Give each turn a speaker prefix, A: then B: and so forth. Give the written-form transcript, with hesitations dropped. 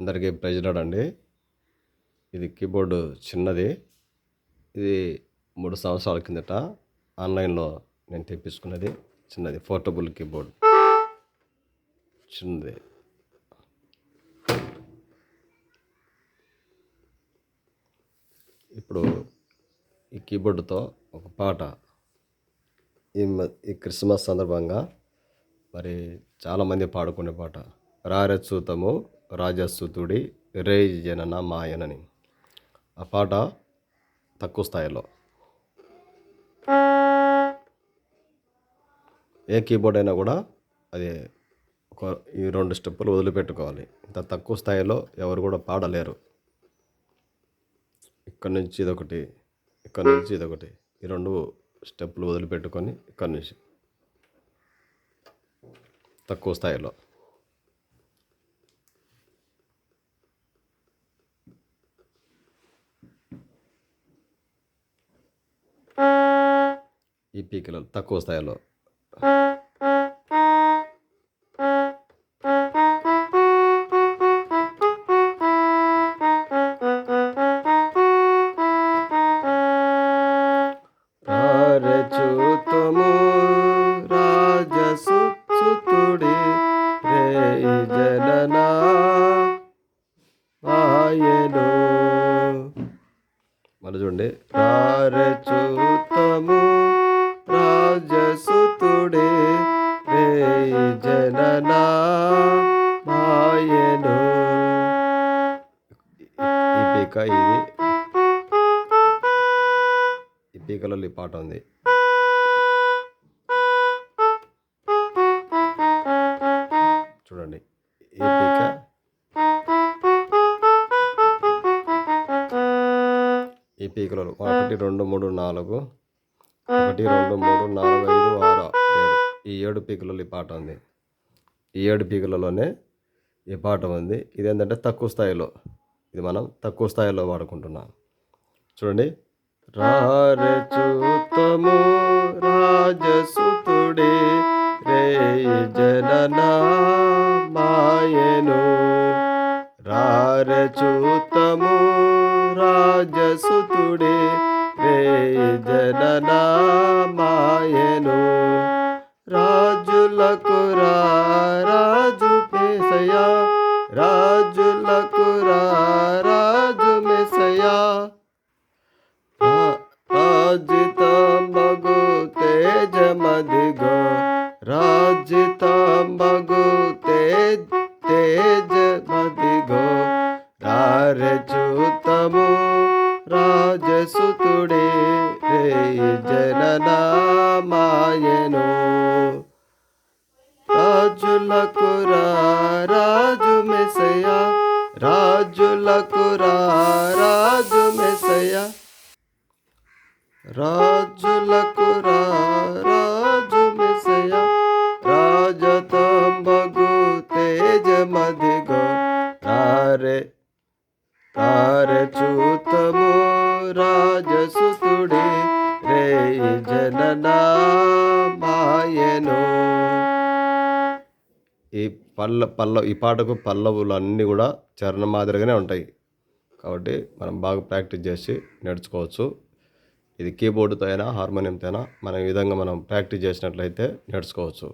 A: అందరికీ praise lord అండి. ఇది కీబోర్డు చిన్నది. ఇది 3 సంవత్సరాల కిందట ఆన్లైన్లో నేను తెప్పించుకున్నది. చిన్నది పోర్టబుల్ కీబోర్డ్ చిన్నది. ఇప్పుడు ఈ కీబోర్డుతో ఒక పాట ఈ క్రిస్మస్ సందర్భంగా మరి చాలామంది పాడుకునే పాట, రారచ్యుతము రాజసుతుడి రే జనన మాయనని. ఆ పాట తక్కువ స్థాయిలో, ఏ కీబోర్డ్ అయినా కూడా అది ఈ 2 స్టెప్పులు వదిలిపెట్టుకోవాలి. ఇంత తక్కువ స్థాయిలో ఎవరు కూడా పాడలేరు. ఇక్కడ నుంచి ఇదొకటి, ఇక్కడ నుంచి ఇదొకటి, ఈ 2 స్టెప్పులు వదిలిపెట్టుకొని ఇక్కడ నుంచి తక్కువ స్థాయిలో. ఈ పీకలు తక్కువ స్థాయిలో. రారచ్యుతము రాజసుతుడి రే జనన మాయను. మళ్ళీ చూడండి, రారచ్యుతము రాజసుతుడే రే జనన మాయను. ఈ పీక, ఈ పీకలలో ఈ పాట ఉంది. చూడండి, ఈ పీక, ఈ పీకలలో 1 2 3 4, 1 2 3 4 5 6 7, ఈ 7 పీకలలో ఈ పాట ఉంది. ఈ 7 పీకలలోనే ఈ పాట ఉంది. ఇదేంటంటే తక్కువ స్థాయిలో, ఇది మనం తక్కువ స్థాయిలో వాడుకుంటున్నాం. చూడండి, రారచ్యుతము రాజసుతుడే రే జనన మాయను. రారచ్యుతము రాజసుతుడే రే జనన మాయను. రాజులకు రాజు మెస్సయా, రాజులకు రాజు మెస్సయా. రాజితమగు తేజమదిగో, రాజితమగు తేజమదిగో. రారచ్యుతము రాజసుతుడే రే జనన మాయను. రాజులకు రాజు మెస్సయా, రాజులకు రాజు మెస్సయా. రాజులకు రాజు మెస్సయా, రాజతంబగు తేజమదిగో. రారచ్యుతము రాజసుతుడే రే జనన మాయను. ఈ ఈ పాటకు పల్లవులు అన్నీ కూడా చరణ మాదిరిగానే ఉంటాయి. కాబట్టి మనం బాగా ప్రాక్టీస్ చేసి నేర్చుకోవచ్చు. ఇది కీబోర్డుతో అయినా హార్మోనియంతో అయినా మనం ఈ విధంగా మనం ప్రాక్టీస్ చేసినట్లయితే నేర్చుకోవచ్చు.